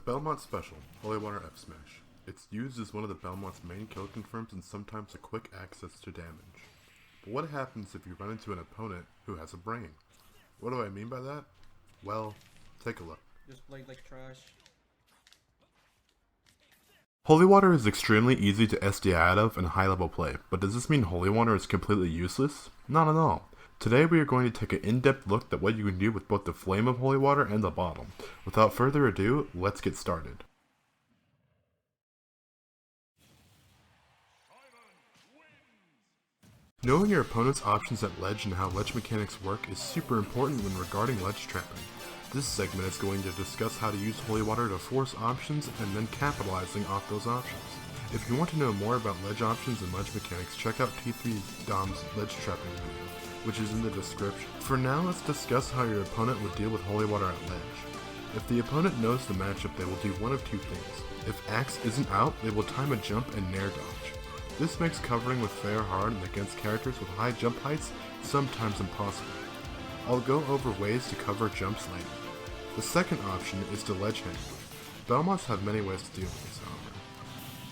Belmont Special, Holy Water F Smash. It's used as one of the Belmont's main kill confirms and sometimes a quick access to damage. But what happens if you run into an opponent who has a brain? What do I mean by that? Well, take a look. Just play like trash. Holy Water is extremely easy to SDI out of in high level play, but does this mean Holy Water is completely useless? Not at all. Today we are going to take an in-depth look at what you can do with both the flame of Holy Water and the bottle. Without further ado, let's get started. Knowing your opponent's options at ledge and how ledge mechanics work is super important when regarding ledge trapping. This segment is going to discuss how to use Holy Water to force options and then capitalizing off those options. If you want to know more about ledge options and ledge mechanics, check out T3 Dom's ledge trapping video, which is in the description. For now, let's discuss how your opponent would deal with Holy Water at ledge. If the opponent knows the matchup, they will do one of two things. If Axe isn't out, they will time a jump and nair dodge. This makes covering with fair hard and against characters with high jump heights sometimes impossible. I'll go over ways to cover jumps later. The second option is to ledge hang. Belmonts have many ways to deal with this, however.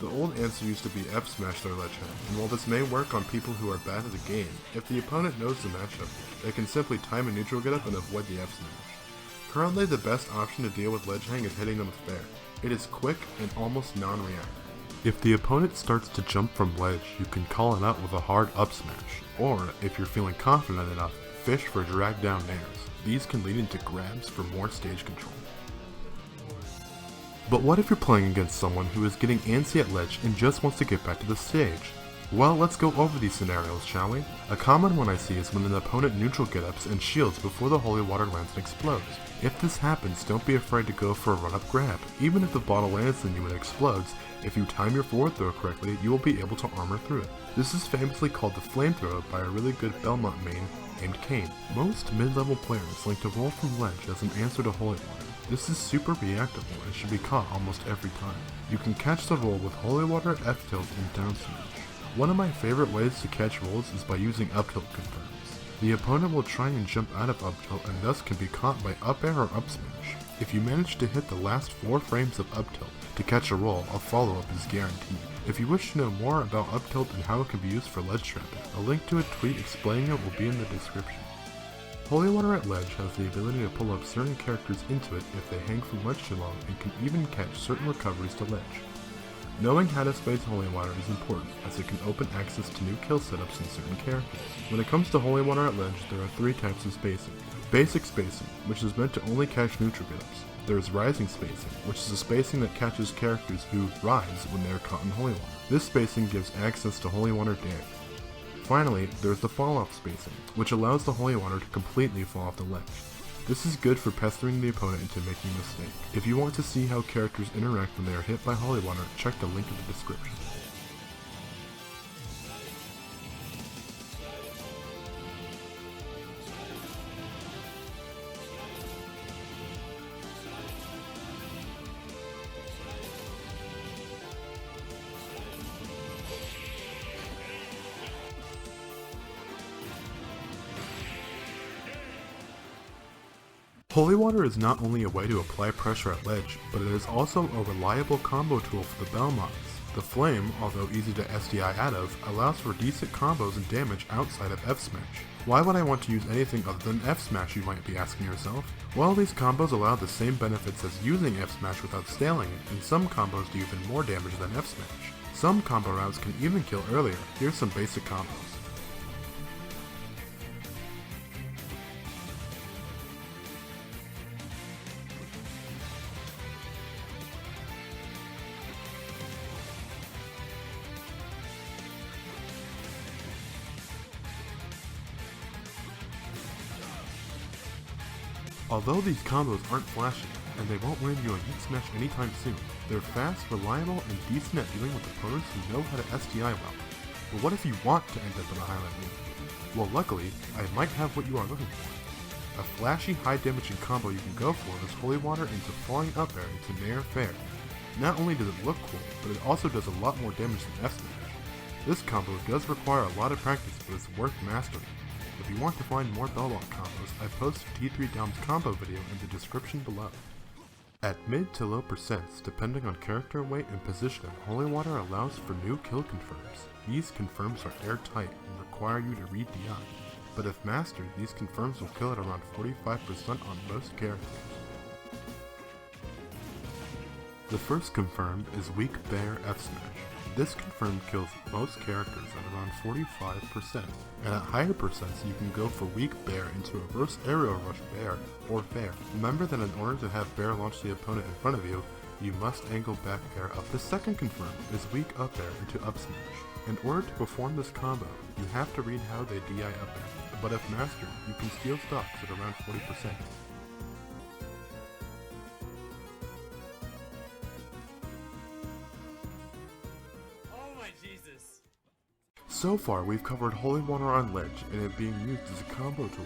The old answer used to be F smash their ledge hang, and while this may work on people who are bad at the game, if the opponent knows the matchup, they can simply time a neutral get up and avoid the F smash. Currently the best option to deal with ledge hang is hitting them with fair. It is quick and almost non-reactive. If the opponent starts to jump from ledge, you can call it out with a hard up smash, or if you're feeling confident enough, fish for drag down nairs. These can lead into grabs for more stage control. But what if you're playing against someone who is getting antsy at ledge and just wants to get back to the stage? Well, let's go over these scenarios, shall we? A common one I see is when an opponent neutral get-ups and shields before the Holy Water lands and explodes. If this happens, don't be afraid to go for a run-up grab. Even if the bottle lands on you and explodes, if you time your forward throw correctly, you will be able to armor through it. This is famously called the flamethrower by a really good Belmont main named Kane. Most mid-level players like to roll from ledge as an answer to Holy Water. This is super reactable and should be caught almost every time. You can catch the roll with Holy Water, F tilt, and down smash. One of my favorite ways to catch rolls is by using up tilt confirms. The opponent will try and jump out of up tilt and thus can be caught by up air or up smash. If you manage to hit the last 4 frames of up tilt to catch a roll, a follow-up is guaranteed. If you wish to know more about up tilt and how it can be used for ledge trapping, a link to a tweet explaining it will be in the description. Holy Water at ledge has the ability to pull up certain characters into it if they hang from ledge too long and can even catch certain recoveries to ledge. Knowing how to space Holy Water is important, as it can open access to new kill setups in certain characters. When it comes to Holy Water at ledge, there are 3 types of spacing. Basic spacing, which is meant to only catch neutral get-ups. There is rising spacing, which is a spacing that catches characters who rise when they are caught in Holy Water. This spacing gives access to Holy Water daring. Finally, there is the fall-off spacing, which allows the Holy Water to completely fall off the ledge. This is good for pestering the opponent into making a mistake. If you want to see how characters interact when they are hit by Holy Water, check the link in the description. Holy Water is not only a way to apply pressure at ledge, but it is also a reliable combo tool for the Belmonts. The Flame, although easy to SDI out of, allows for decent combos and damage outside of F smash. Why would I want to use anything other than F smash, you might be asking yourself? Well, these combos allow the same benefits as using F smash without staling it, and some combos do even more damage than F smash. Some combo routes can even kill earlier. Here's some basic combos. Although these combos aren't flashy, and they won't land you a heat smash anytime soon, they're fast, reliable, and decent at dealing with opponents who know how to SDI well. But what if you want to end up in a highlight reel? Well, luckily, I might have what you are looking for. A flashy, high-damaging combo you can go for is Holy Water into falling up air into nair fair. Not only does it look cool, but it also does a lot more damage than F smash. This combo does require a lot of practice, but it's worth mastering. If you want to find more Belmont combos, I've posted T3 Dom's combo video in the description below. At mid to low percents, depending on character weight and positioning, holy water allows for new kill confirms. These confirms are airtight and require you to read the eye, but if mastered, these confirms will kill at around 45% on most characters. The first confirm is Weak Bear F Smash. This confirm kills most characters at around 45%, and at higher percents you can go for Weak Bear into Reverse Aerial Rush Bear or Fair. Remember that in order to have Bear launch the opponent in front of you, you must angle back air up. The second confirm is Weak Up Air into Up Smash. In order to perform this combo, you have to read how they DI up air, but if mastered, you can steal stocks at around 40%. So far, we've covered holy water on ledge and it being used as a combo tool.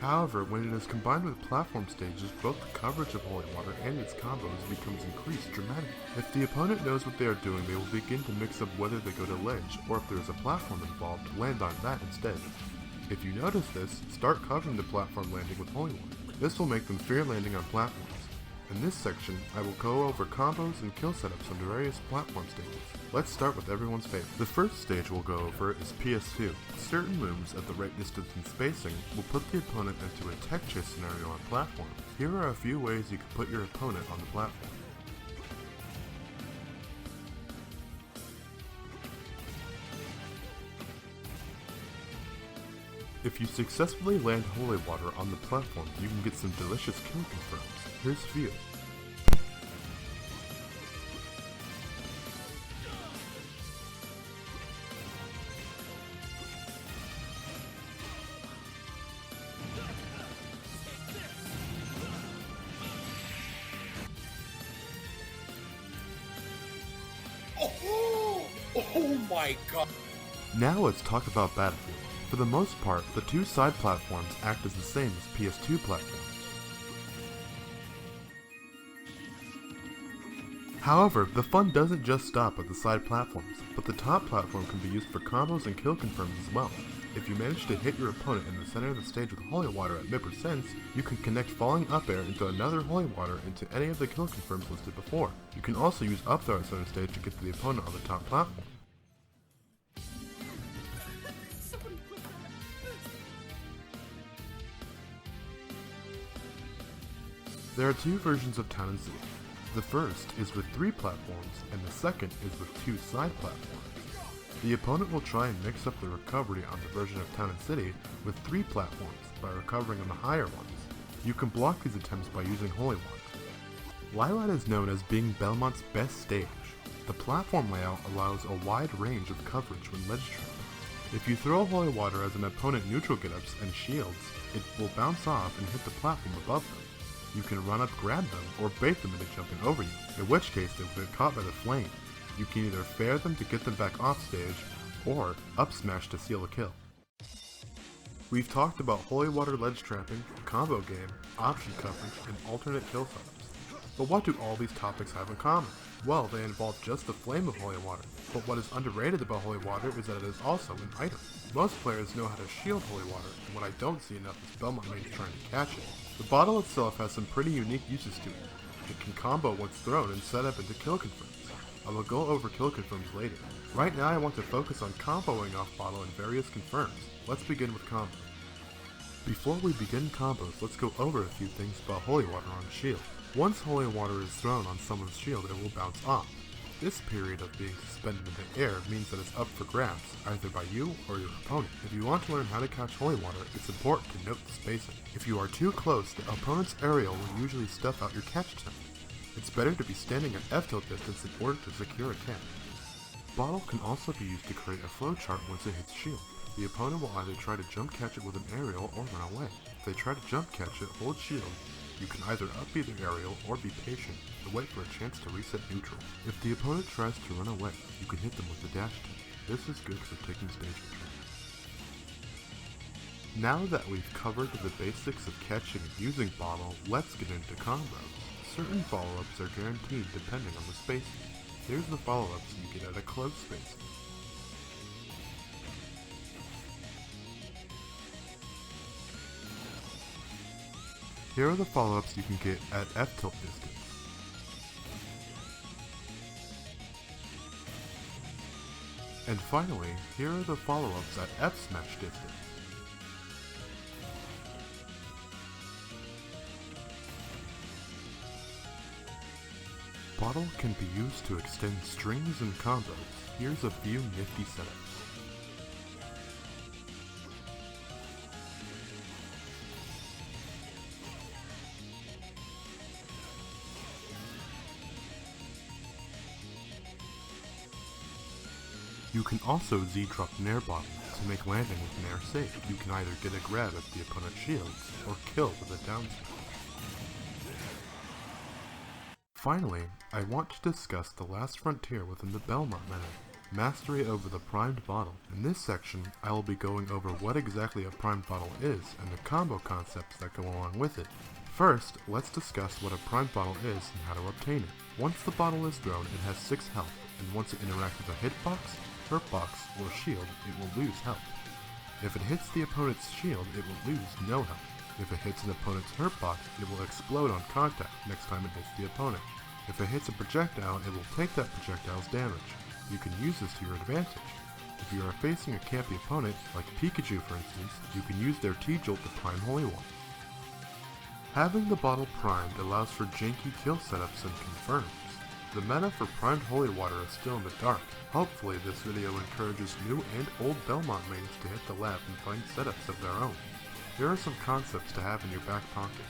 However, when it is combined with platform stages, both the coverage of holy water and its combos becomes increased dramatically. If the opponent knows what they are doing, they will begin to mix up whether they go to ledge, or if there is a platform involved, land on that instead. If you notice this, start covering the platform landing with holy water. This will make them fear landing on platforms. In this section, I will go over combos and kill setups on various platform stages. Let's start with everyone's favorite. The first stage we'll go over is PS2. Certain moves at the right distance and spacing will put the opponent into a tech chase scenario on platforms. Here are a few ways you can put your opponent on the platform. If you successfully land holy water on the platform, you can get some delicious kill confirms. Here's a few. Oh my god! Now let's talk about Battlefield. For the most part, the two side platforms act as the same as PS2 platforms. However, the fun doesn't just stop at the side platforms, but the top platform can be used for combos and kill confirms as well. If you manage to hit your opponent in the center of the stage with holy water at mid-percents, you can connect falling up air into another holy water into any of the kill confirms listed before. You can also use up throw at center stage to get to the opponent on the top platform. There are two versions of Town and City. The first is with 3 platforms, and the second is with 2 side platforms. The opponent will try and mix up the recovery on the version of Town and City with 3 platforms by recovering on the higher ones. You can block these attempts by using holy water. Lilat is known as being Belmont's best stage. The platform layout allows a wide range of coverage when ledge trapping. If you throw holy water as an opponent neutral get-ups and shields, it will bounce off and hit the platform above them. You can run up, grab them, or bait them into jumping over you, in which case they will get caught by the flame. You can either fair them to get them back off stage, or up smash to seal a kill. We've talked about holy water ledge trapping, combo game, option coverage, and alternate kill setups. But what do all these topics have in common? Well, they involve just the flame of holy water, but what is underrated about holy water is that it is also an item. Most players know how to shield holy water, and what I don't see enough is Belmont mains trying to catch it. The bottle itself has some pretty unique uses to it. It can combo once thrown and set up into kill confirms. I will go over kill confirms later. Right now I want to focus on comboing off bottle and various confirms. Let's begin with combos. Before we begin combos, let's go over a few things about holy water on shield. Once holy water is thrown on someone's shield, it will bounce off. This period of being suspended in the air means that it's up for grabs, either by you or your opponent. If you want to learn how to catch holy water, it's important to note the spacing. If you are too close, the opponent's aerial will usually stuff out your catch attempt. It's better to be standing at F-tilt distance in order to secure a catch. Bottle can also be used to create a flowchart once it hits shield. The opponent will either try to jump catch it with an aerial or run away. If they try to jump catch it, hold shield. You can either up B their aerial or be patient and wait for a chance to reset neutral. If the opponent tries to run away, you can hit them with the dash tip. This is good for taking stage control. Now that we've covered the basics of catching and using bottle, let's get into combos. Certain follow-ups are guaranteed depending on the spacing. Here's the follow-ups you get at a close spacing. Here are the follow-ups you can get at F-tilt distance. And finally, here are the follow-ups at F-Smash distance. Bottle can be used to extend strings and combos. Here's a few nifty setups. You can also Z-drop Nair Bottle to make landing with Nair safe. You can either get a grab if the opponent shields, or kill with a down smash. Finally, I want to discuss the last frontier within the Belmont meta, Mastery over the Primed Bottle. In this section, I will be going over what exactly a Primed Bottle is and the combo concepts that go along with it. First, let's discuss what a Primed Bottle is and how to obtain it. Once the bottle is thrown, it has 6 health, and once it interacts with a hitbox, hurtbox, or shield, it will lose health. If it hits the opponent's shield, it will lose no health. If it hits an opponent's hurtbox, it will explode on contact next time it hits the opponent. If it hits a projectile, it will take that projectile's damage. You can use this to your advantage. If you are facing a campy opponent, like Pikachu for instance, you can use their T-Jolt to prime Holy Water. Having the bottle primed allows for janky kill setups and confirms. The meta for primed Holy Water is still in the dark. Hopefully this video encourages new and old Belmont mains to hit the lab and find setups of their own. Here are some concepts to have in your back pocket.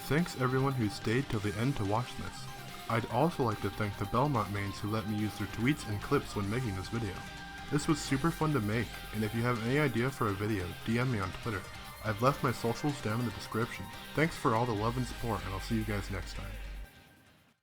Thanks everyone who stayed till the end to watch this. I'd also like to thank the Belmont mains who let me use their tweets and clips when making this video. This was super fun to make, and if you have any idea for a video, DM me on Twitter. I've left my socials down in the description. Thanks for all the love and support, and I'll see you guys next time.